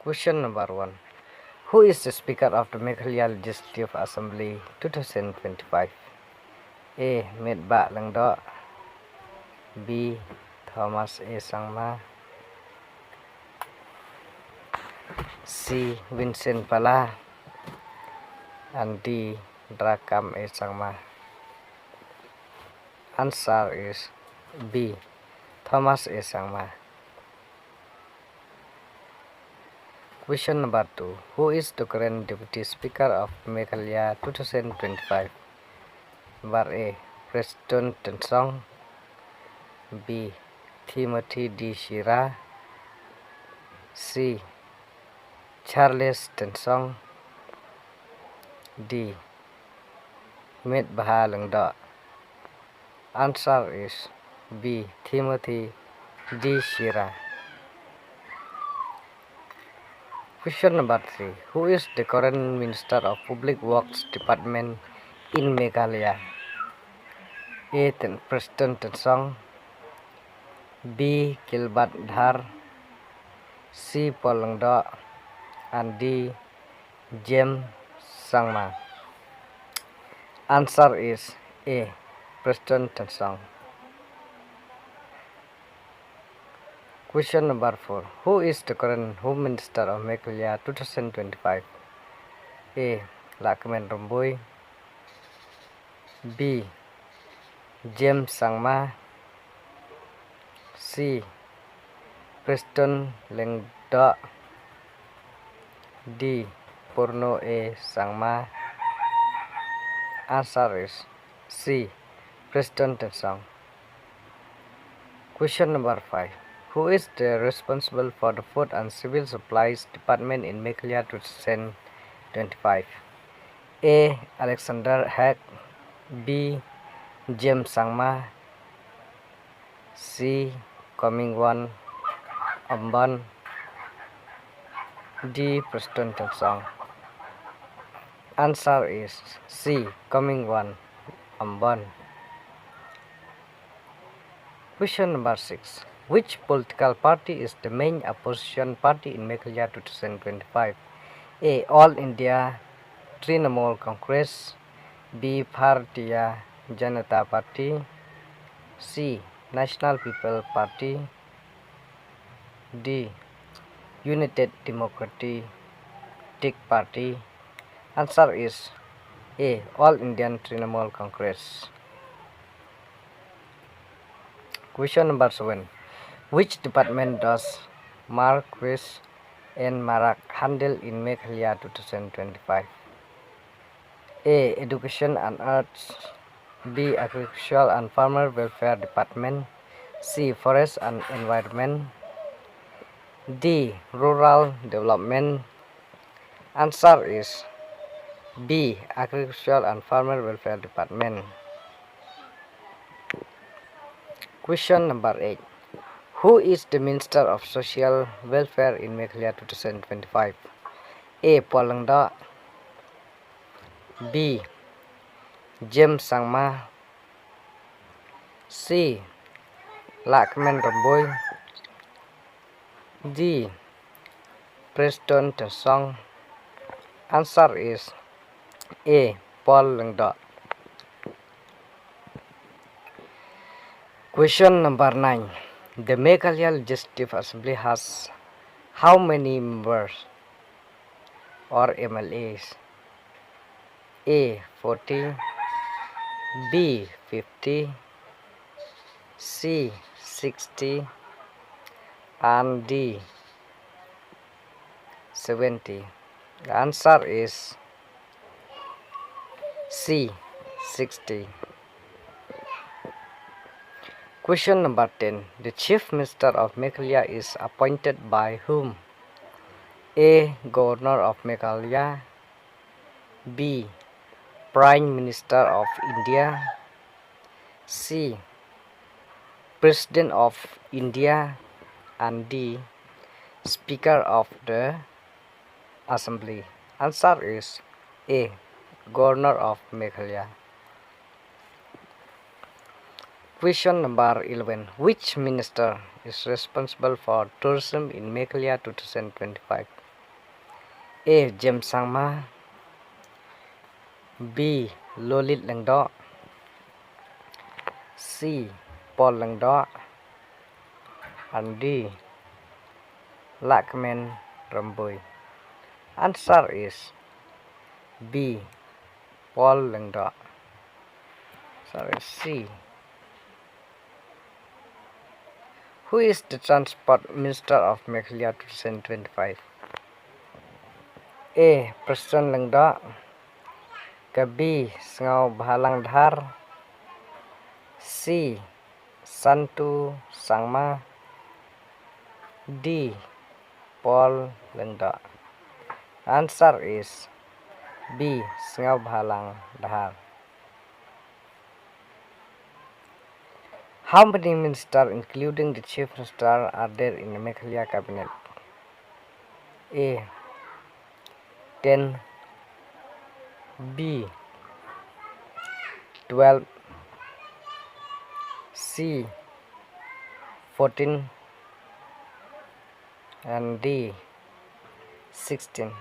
Question number 1. Who is the Speaker of the Meghalaya Legislative Assembly 2025? A. Medba Langdo. B. Thomas A. Sangma. C. Vincent Pala. And D. Drakam A. Sangma. Answer is B. Thomas A. Sangma. Question number 2. Who is the current Deputy Speaker of Meghalaya 2025? Number A. Preston Tensong. B. Timothy D. Shira. C. Charles Tensong. D. Medba Langdo. Answer is B. Timothy D. Shira. Question number 3. Who is the current Minister of Public Works Department in Meghalaya? A. Preston Tensong. B. Gilbert Dhar. C. Paul Langdo. And D. James Sangma. Answer is A. Preston Tensong. Question number 4. Who is the current Home Minister of Meghalaya 2025? A. Lakman Romboy. B. James Sangma. C. Preston Langdo. D. Purno A. Sangma. Answer is C. Preston Tensong. Question number 5. Who is the responsible for the Food and Civil Supplies Department in Meghalaya 2025? A. Alexander Hack. B. James Sangma. C. Coming-One Ambon. D. Preston Tensong. Answer is C. Coming-One Ambon. Question number 6. Which political party is the main opposition party in Meghalaya 2025? A. All India Trinamool Congress. B. Bharatiya Janata Party. C. National People Party. D. United Democratic Party. Answer is A. All Indian Trinamool Congress. Question number 7. Which department does Marquis and Marak handle in Meghalaya 2025? A. Education and Arts. B. Agricultural and Farmer Welfare Department. C. Forest and Environment. D. Rural Development. Answer is B. Agricultural and Farmer Welfare Department. Question number 8. Who is the Minister of Social Welfare in Meghalaya 2025? A. Paul Langdo. B. James Sangma. C. Lakman Romboy. D. Preston Tensong. Answer is A. Paul Langdo. Question number 9. The Meghalaya Legislative Assembly has how many members or MLAs? A. 40. B. 50. C. 60. And D. 70. The answer is C. 60. Question number 10. The Chief Minister of Meghalaya is appointed by whom? A. Governor of Meghalaya. B. Prime Minister of India. C. President of India. And D. Speaker of the Assembly. Answer is A. Governor of Meghalaya. Question number 11. Which minister is responsible for tourism in Meghalaya 2025? A. Jem Sangma, B. Lolit Langdo, C. Paul Langdo, and D. Lakmen Ramboy. Answer is B. Paul Langdo. Sorry, C. Who is the Transport Minister of Meghalaya 2025? A. Preston Langdo, B. Sngau Bhalang Dhar, C. Santu Sangma, D. Paul Langdo. Answer is B. Sngau Bhalang Dhar. How many ministers, including the chief minister, are there in the Meghalaya cabinet? A. 10, B. 12, C. 14, and D. 16.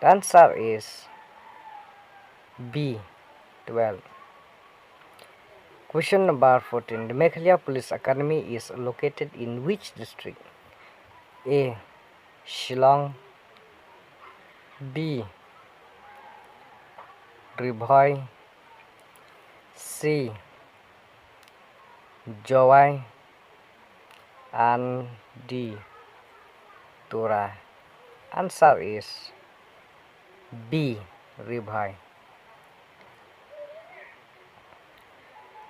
The answer is B. 12. Question number 14. The Meghalaya Police Academy is located in which district? A. Shillong, B. Ribhoi, C. Jowai, and D. Tura. Answer is B. Ribhoi.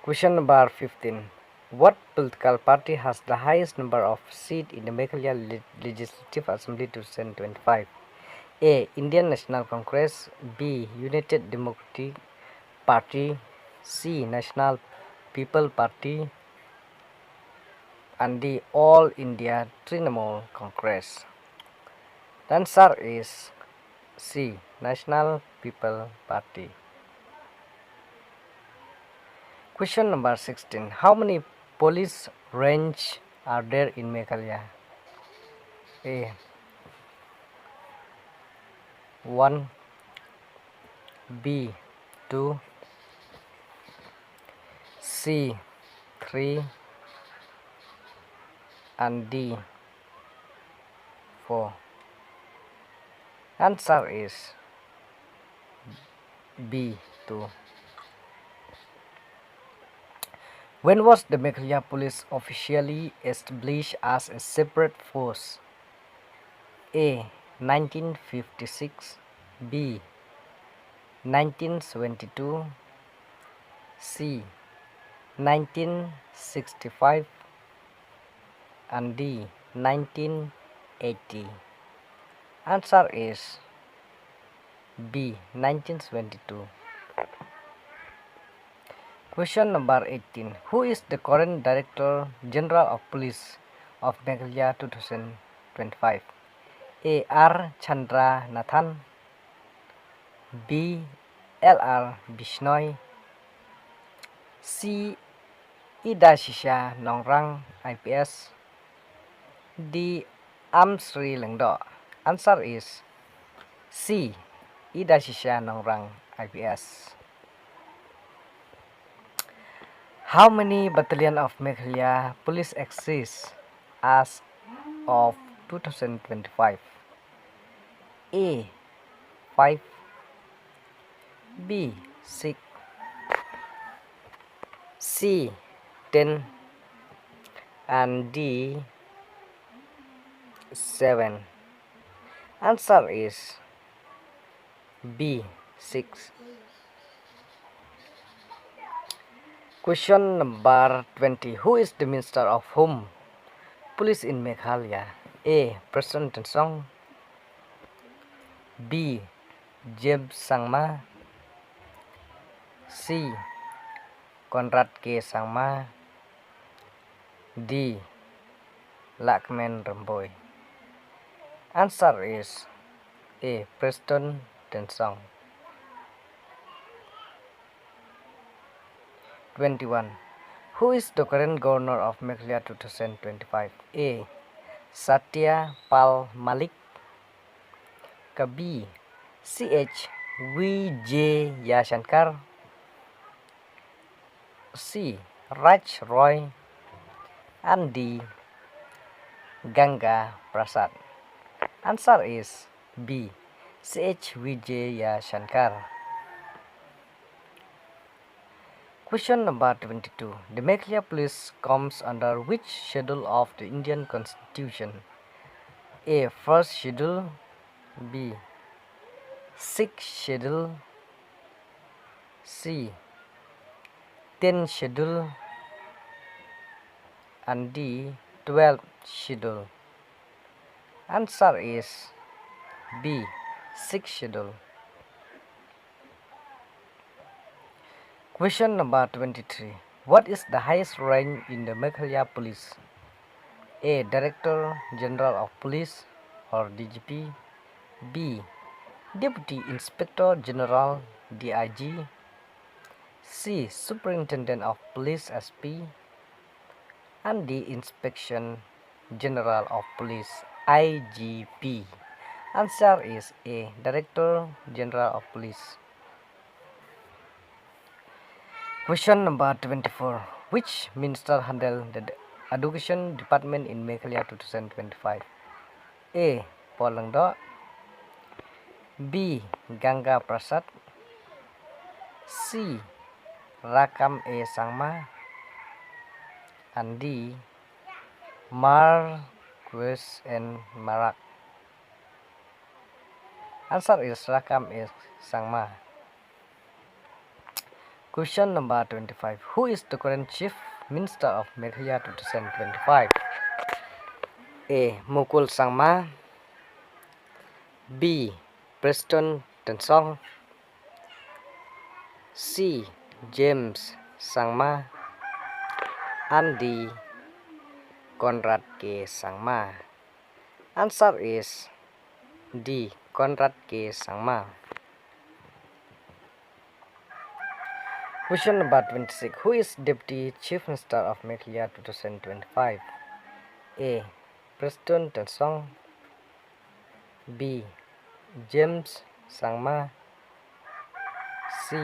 Question number 15. What political party has the highest number of seats in the Meghalaya Legislative Assembly 2025? A. Indian National Congress, B. United Democratic Party, C. National People Party, and D. All India Trinamool Congress. The answer is C. National People Party. Question number 16. How many police ranges are there in Meghalaya? A. 1, B. 2, C. 3, and D. 4. Answer is B. 2. When was the Meghalaya Police officially established as a separate force? A. 1956, B. 1972, C. 1965, and D. 1980. Answer is B. 1972. Question number 18. Who is the current Director General of Police of Meghalaya 2025? A. R. Chandra Nathan, B. L. R. Bishnoi, C. Ida Shisha Nongrang IPS, D. Amsri Lengdo. Answer is C. Ida Shisha Nongrang IPS. How many battalions of Meghalaya Police exist as of 2025? A. 5, B. 6, C. 10, and D. 7. Answer is B. 6. Question number 20. Who is the Minister of Home Police in Meghalaya? A. Preston Tensong, B. Jeb Sangma, C. Conrad K. Sangma, D. Lakmen Ramboy. Answer is A. Preston Tensong. 21. Who is the current governor of Meghalaya 2025? A. Satya Pal Malik, B. CH Vijay Shankar, C. Raj Roy, and D. Ganga Prasad. Answer is B. CH Vijay Shankar. Question number 22. The Meghalaya Police comes under which schedule of the Indian Constitution? A. First schedule, B. Sixth schedule, C. 10th schedule, and D. 12th schedule. Answer is B. Sixth schedule. Question number 23. What is the highest rank in the Meghalaya Police? A. Director General of Police or DGP, B. Deputy Inspector General DIG, C. Superintendent of Police SP, and D. Inspection General of Police IGP. Answer is A. Director General of Police. Question number 24. Which minister handled the Education Department in Meghalaya 2025? A. Paul Langdo, B. Ganga Prasad, C. Rakam A. Sangma, and D. Marquez and Marak. Answer is Rakam A. Sangma. Question number 25. Who is the current Chief Minister of Meghalaya 2025? A. Mukul Sangma, B. Preston Tensong, C. James Sangma, and D. Conrad K. Sangma. Answer is D. Conrad K. Sangma. Question number 26. Who is Deputy Chief Minister of Meghalaya 2025? A. Preston Tensong, B. James Sangma, C.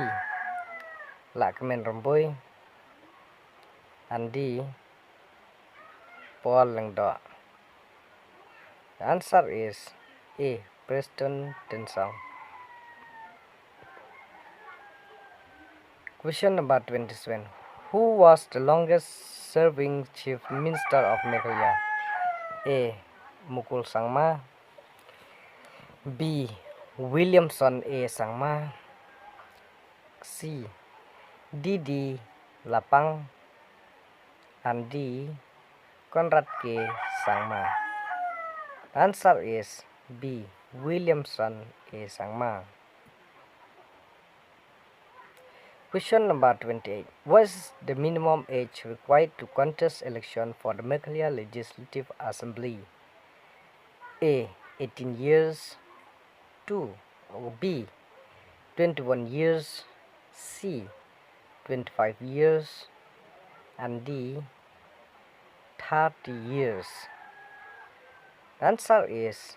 Lakmen Romboy, and D. Paul Langdo. The answer is A. Preston Tensong. Question number 27. Who was the longest serving Chief Minister of Meghalaya? A. Mukul Sangma, B. Williamson A. Sangma, C. D. Lapang, and D. Conrad K. Sangma. Answer is B. Williamson A. Sangma. Question number 28. What is the minimum age required to contest election for the Meghalaya Legislative Assembly? A. 18 years, B. 21 years, C. 25 years, and D. 30 years. The answer is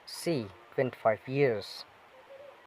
C. 25 years.